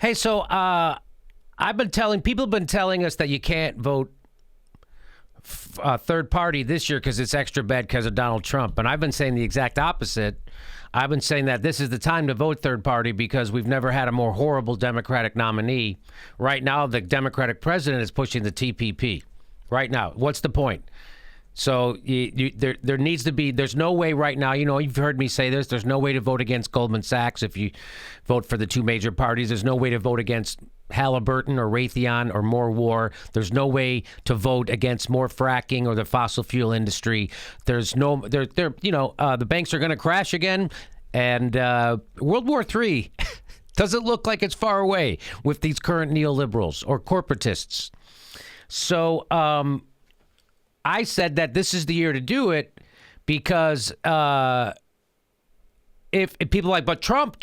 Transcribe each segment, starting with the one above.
Hey, so people have been telling us that you can't vote third party this year because it's extra bad because of Donald Trump. And I've been saying the exact opposite. I've been saying that this is the time to vote third party because we've never had a more horrible Democratic nominee. Right now, the Democratic president is pushing the TPP. Right now. What's the point? So there needs to be, there's no way right now, you've heard me say this, there's no way to vote against Goldman Sachs if you vote for the two major parties. There's no way to vote against Halliburton or Raytheon or more war. There's no way to vote against more fracking or the fossil fuel industry. There's no, the banks are going to crash again. And World War III doesn't look like it's far away with these current neoliberals or corporatists. So, I said that this is the year to do it because if people are like, but Trump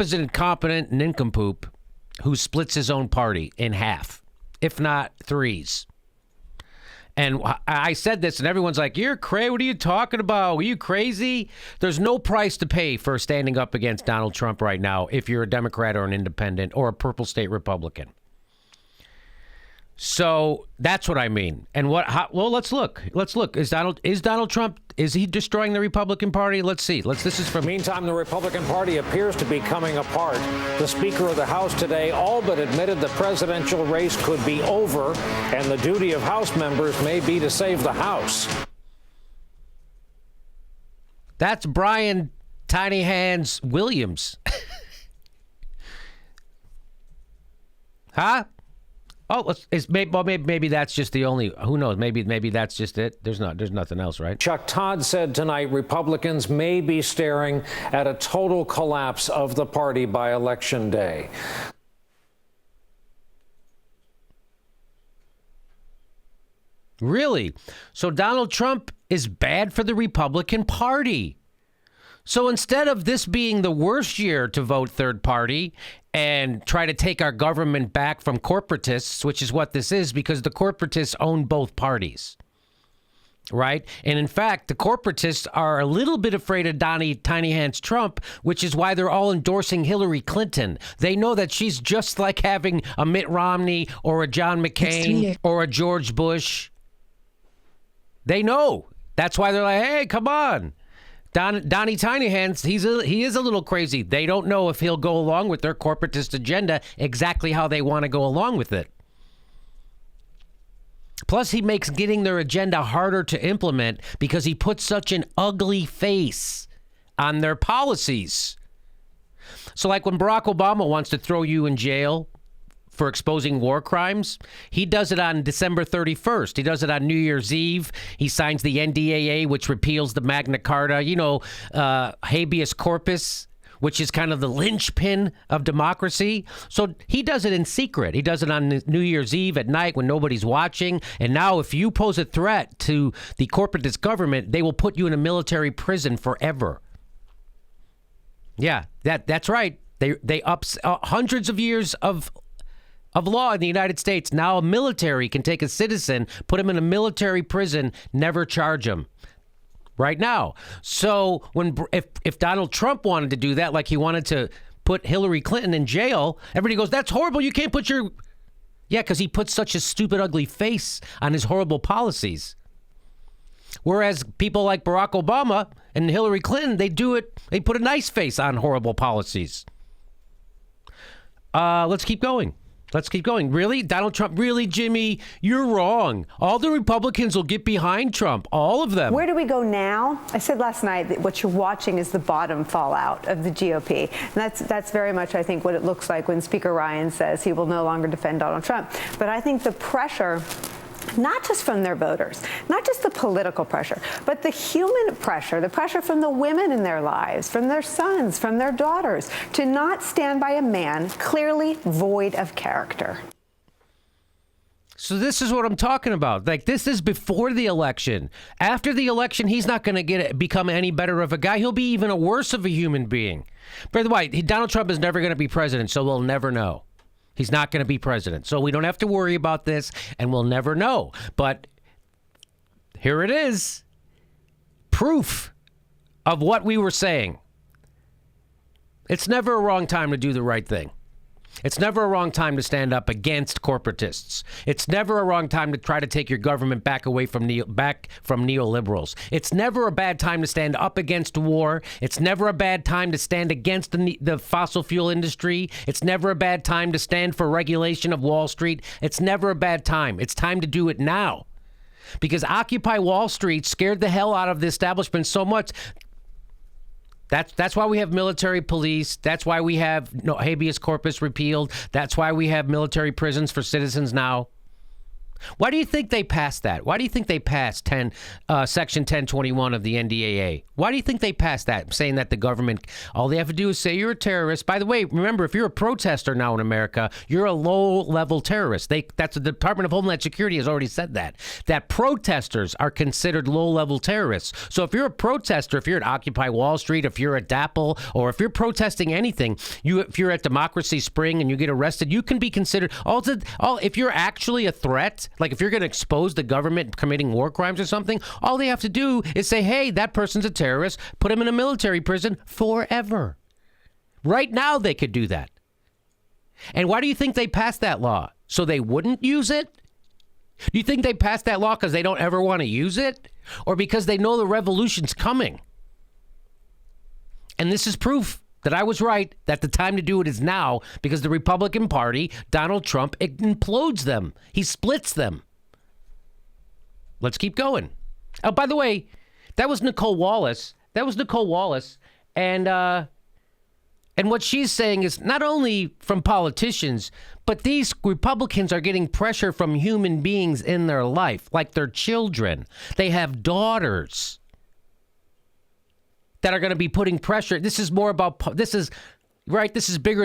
is an incompetent nincompoop who splits his own party in half, if not threes. And I said this, and everyone's like, you're crazy. What are you talking about? Are you crazy? There's no price to pay for standing up against Donald Trump right now if you're a Democrat or an independent or a purple state Republican. So that's what I mean. And well, let's look. Is Donald Trump, is he destroying the Republican Party? Let's see. This is from. Meantime, the Republican Party appears to be coming apart. The Speaker of the House today all but admitted the presidential race could be over, and the duty of House members may be to save the House. That's Brian Tiny Hands Williams. Huh? Oh, maybe that's just the only. Who knows? Maybe that's just it. There's nothing else, right? Chuck Todd said tonight Republicans may be staring at a total collapse of the party by Election Day. Really? So Donald Trump is bad for the Republican Party. So instead of this being the worst year to vote third party and try to take our government back from corporatists, which is what this is, because the corporatists own both parties, right? And in fact, the corporatists are a little bit afraid of Tiny Hands Trump, which is why they're all endorsing Hillary Clinton. They know that she's just like having a Mitt Romney or a John McCain or a George Bush. They know. That's why they're like, hey, come on. Donnie Tiny Hands, he is a little crazy. They don't know if he'll go along with their corporatist agenda exactly how they want to go along with it. Plus, he makes getting their agenda harder to implement because he puts such an ugly face on their policies. So like when Barack Obama wants to throw you in jail for exposing war crimes, he does it on December 31st. He does it on New Year's Eve. He signs the NDAA, which repeals the Magna Carta, habeas corpus, which is kind of the linchpin of democracy. So he does it in secret. He does it on New Year's Eve at night when nobody's watching. And now if you pose a threat to the corporatist government, they will put you in a military prison forever. Yeah, that's right. They ups hundreds of years of law in the United States. Now a military can take a citizen, put him in a military prison, never charge him. Right now. So if Donald Trump wanted to do that, like he wanted to put Hillary Clinton in jail, everybody goes, that's horrible. You can't put your... Yeah, because he puts such a stupid, ugly face on his horrible policies. Whereas people like Barack Obama and Hillary Clinton, they put a nice face on horrible policies. Let's keep going. Really? Donald Trump? Really, Jimmy? You're wrong. All the Republicans will get behind Trump. All of them. Where do we go now? I said last night that what you're watching is the bottom fallout of the GOP. And that's very much, I think, what it looks like when Speaker Ryan says he will no longer defend Donald Trump. But I think the pressure, not just from their voters, not just the political pressure, but the human pressure, the pressure from the women in their lives, from their sons, from their daughters, to not stand by a man clearly void of character. So this is what I'm talking about. Like, this is before the election. After the election, he's not going to become any better of a guy. He'll be even a worse of a human being. By the way, Donald Trump is never going to be president, so we'll never know. He's not going to be president. So we don't have to worry about this, and we'll never know. But here it is. Proof of what we were saying. It's never a wrong time to do the right thing. It's never a wrong time to stand up against corporatists. It's never a wrong time to try to take your government back away from neoliberals. It's never a bad time to stand up against war. It's never a bad time to stand against the fossil fuel industry. It's never a bad time to stand for regulation of Wall Street. It's never a bad time. It's time to do it now. Because Occupy Wall Street scared the hell out of the establishment so much. That's why we have military police. That's why we have habeas corpus repealed. That's why we have military prisons for citizens now. Why do you think they passed that? Why do you think they passed Section 1021 of the NDAA? Why do you think they passed that, saying that the government, all they have to do is say you're a terrorist? By the way, remember, if you're a protester now in America, you're a low-level terrorist. That's the Department of Homeland Security has already said that protesters are considered low-level terrorists. So if you're a protester, if you're at Occupy Wall Street, if you're at DAPL, or if you're protesting anything, if you're at Democracy Spring and you get arrested, you can be considered, if you're actually a threat, like if you're going to expose the government committing war crimes or something, all they have to do is say, hey, that person's a terrorist, put him in a military prison forever. Right now they could do that. And why do you think they passed that law? So they wouldn't use it? Do you think they passed that law because they don't ever want to use it? Or because they know the revolution's coming? And this is proof that I was right, that the time to do it is now, because the Republican Party, Donald Trump, implodes them. He splits them. Let's keep going. Oh, by the way, that was Nicole Wallace. And what she's saying is not only from politicians, but these Republicans are getting pressure from human beings in their life, like their children. They have daughters that are going to be putting pressure. This is bigger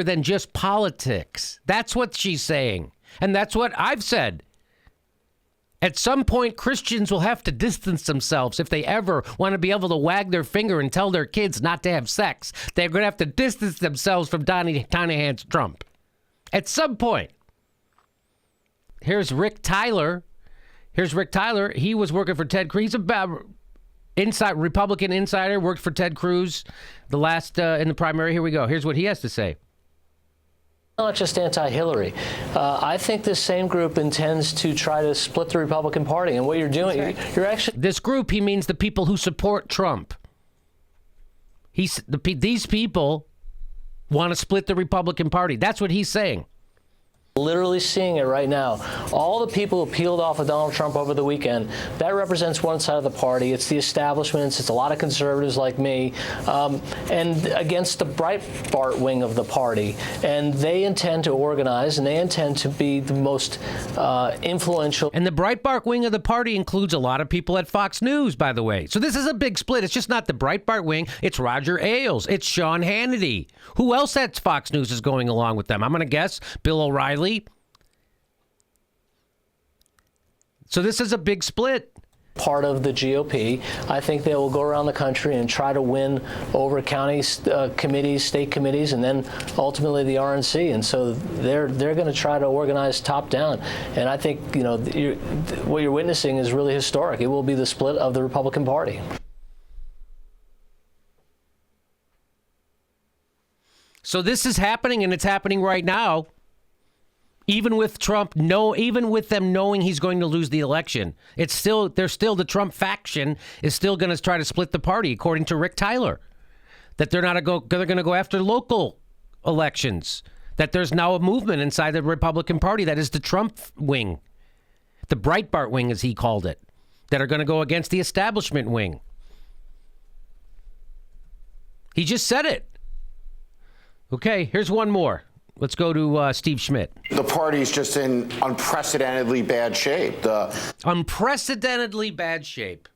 than just politics. That's what she's saying. And that's what I've said. At some point, Christians will have to distance themselves if they ever want to be able to wag their finger and tell their kids not to have sex. They're going to have to distance themselves from tiny hands Trump. At some point. Here's Rick Tyler. He was working for Ted Cruz. Republican insider, worked for Ted Cruz in the primary. Here we go. Here's what he has to say. Not just anti-Hillary. I think this same group intends to try to split the Republican Party. And what you're doing, you're actually... This group, he means the people who support Trump. These people want to split the Republican Party. That's what he's saying. Literally seeing it right now. All the people who peeled off of Donald Trump over the weekend, that represents one side of the party. It's the establishments. It's a lot of conservatives like me, and against the Breitbart wing of the party. And they intend to organize, and they intend to be the most influential. And the Breitbart wing of the party includes a lot of people at Fox News, by the way. So this is a big split. It's just not the Breitbart wing. It's Roger Ailes. It's Sean Hannity. Who else at Fox News is going along with them? I'm going to guess Bill O'Reilly. So this is a big split. Part of the GOP. I think they will go around the country and try to win over county committees, state committees, and then ultimately the RNC. And so they're going to try to organize top down. And I think what you're witnessing is really historic. It will be the split of the Republican Party. So this is happening, and it's happening right now. Even with Trump, even with them knowing he's going to lose the election, the Trump faction is still going to try to split the party, according to Rick Tyler. That they're going to go after local elections. That there's now a movement inside the Republican Party that is the Trump wing, the Breitbart wing, as he called it, that are going to go against the establishment wing. He just said it. Okay, here's one more. Let's go to Steve Schmidt. The party's just in unprecedentedly bad shape. Unprecedentedly bad shape.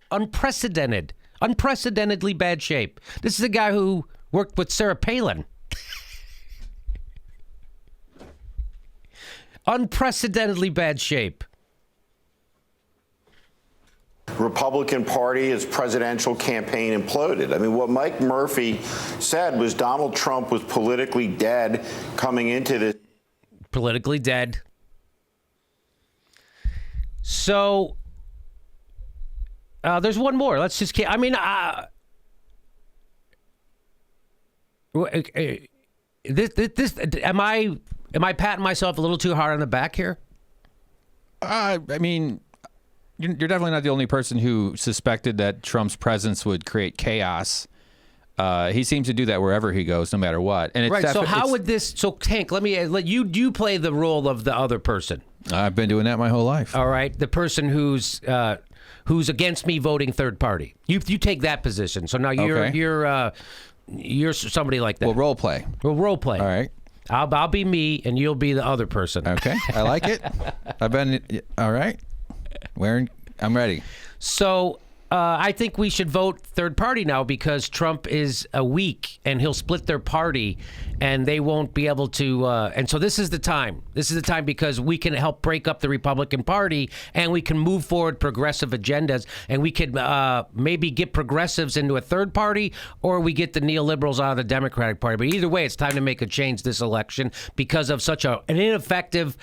Unprecedentedly bad shape. This is a guy who worked with Sarah Palin. Unprecedentedly bad shape. Republican Party, its presidential campaign imploded. I mean, what Mike Murphy said was Donald Trump was politically dead coming into this. Politically dead. So there's one more. Let's just. Am I patting myself a little too hard on the back here? I mean, you're definitely not the only person who suspected that Trump's presence would create chaos. He seems to do that wherever he goes, no matter what. And it's right. So how would this? So Hank, let you play the role of the other person. I've been doing that my whole life. All right, the person who's against me voting third party. You take that position. So now you're somebody like that. Well, role play. Well, role play. All right. I'll be me, and you'll be the other person. Okay, I like it. All right. I'm ready. So I think we should vote third party now because Trump is weak, and he'll split their party, and they won't be able to. And so this is the time. This is the time because we can help break up the Republican Party, and we can move forward progressive agendas, and we could maybe get progressives into a third party, or we get the neoliberals out of the Democratic Party. But either way, it's time to make a change this election because of such an ineffective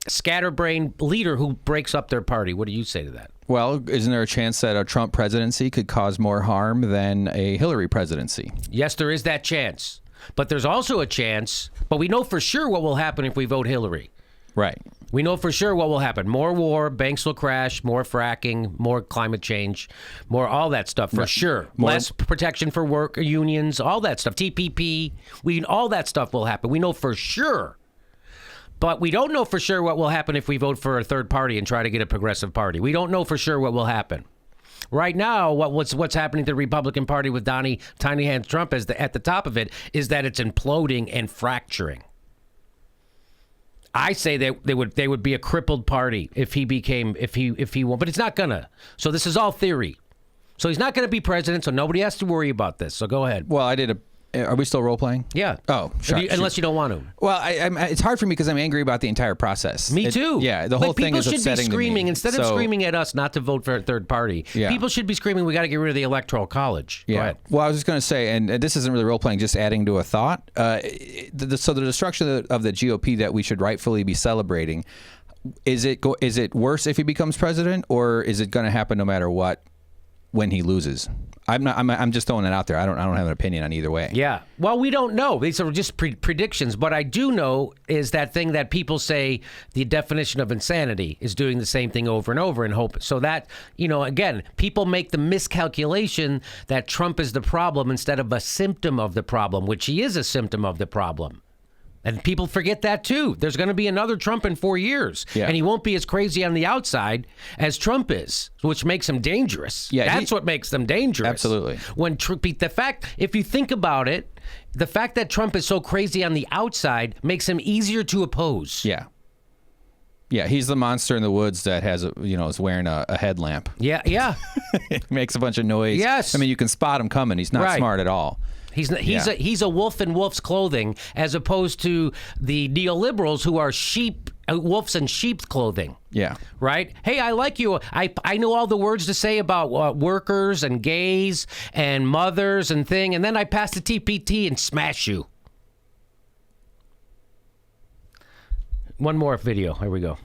scatterbrain leader who breaks up their party. What do you say to that? Well, isn't there a chance that a Trump presidency could cause more harm than a Hillary presidency? Yes, there is that chance. But there's also a chance, but we know for sure what will happen if we vote Hillary. Right. We know for sure what will happen. More war, banks will crash, more fracking, more climate change, more all that stuff for sure. Less protection for work unions, all that stuff. TPP, all that stuff will happen. We know for sure. But we don't know for sure what will happen if we vote for a third party and try to get a progressive party. We don't know for sure what will happen. Right now, what's happening to the Republican Party with Tiny Hands Trump at the top of it is that it's imploding and fracturing. I say that they would be a crippled party if he won, but it's not gonna. So this is all theory. So he's not gonna be president, so nobody has to worry about this. So go ahead. Well, are we still role playing? Yeah. Oh, sure. Unless you don't want to. Well, it's hard for me because I'm angry about the entire process. Me too. The whole thing is upsetting to me. People should be screaming instead of screaming at us not to vote for a third party. Yeah. People should be screaming, we got to get rid of the Electoral College. Yeah. Go ahead. Well, I was just going to say, and this isn't really role playing, just adding to a thought. So the destruction of the GOP that we should rightfully be celebrating, is it worse if he becomes president, or is it going to happen no matter what when he loses? I'm just throwing it out there. I don't have an opinion on either way. Yeah. Well, we don't know. These are just predictions. What I do know is that thing that people say the definition of insanity is doing the same thing over and over and hope. So that, again, people make the miscalculation that Trump is the problem instead of a symptom of the problem, which he is a symptom of the problem. And people forget that, too. There's going to be another Trump in 4 years. Yeah. And he won't be as crazy on the outside as Trump is, which makes him dangerous. Yeah, that's what makes them dangerous. Absolutely. If you think about it, the fact that Trump is so crazy on the outside makes him easier to oppose. Yeah. Yeah, he's the monster in the woods that is wearing a headlamp. Yeah. He makes a bunch of noise. Yes. I mean, you can spot him coming. He's not smart at all. He's a wolf in wolf's clothing, as opposed to the neoliberals who are wolves in sheep's clothing. Yeah. Right? Hey, I like you. I know all the words to say about workers and gays and mothers and thing, and then I pass the TPT and smash you. One more video. Here we go.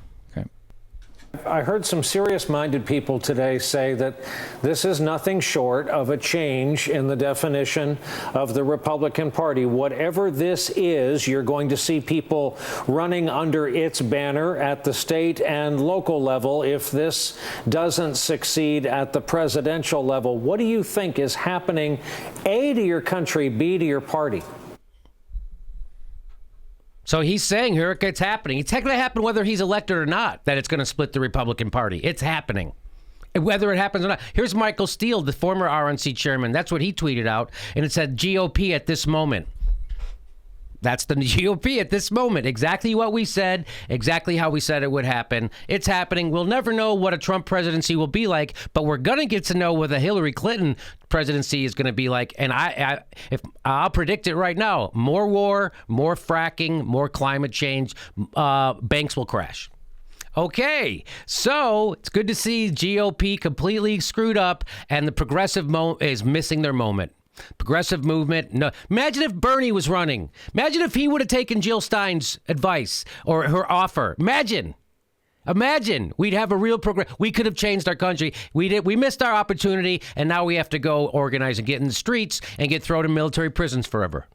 I heard some serious-minded people today say that this is nothing short of a change in the definition of the Republican Party. Whatever this is, you're going to see people running under its banner at the state and local level if this doesn't succeed at the presidential level. What do you think is happening, A, to your country, B, to your party? So he's saying here it's happening. It's going to happen whether he's elected or not, that it's going to split the Republican Party. It's happening. Whether it happens or not. Here's Michael Steele, the former RNC chairman. That's what he tweeted out. And it said GOP at this moment. That's the GOP at this moment. Exactly what we said, exactly how we said it would happen. It's happening. We'll never know what a Trump presidency will be like, but we're going to get to know what a Hillary Clinton presidency is going to be like. And I'll predict it right now. More war, more fracking, more climate change. Banks will crash. Okay, so it's good to see GOP completely screwed up, and the progressive is missing their moment. Progressive movement. No. Imagine if Bernie was running. Imagine if he would have taken Jill Stein's advice or her offer. Imagine. Imagine we'd have a real program. We could have changed our country. We missed our opportunity, and now we have to go organize and get in the streets and get thrown in military prisons forever.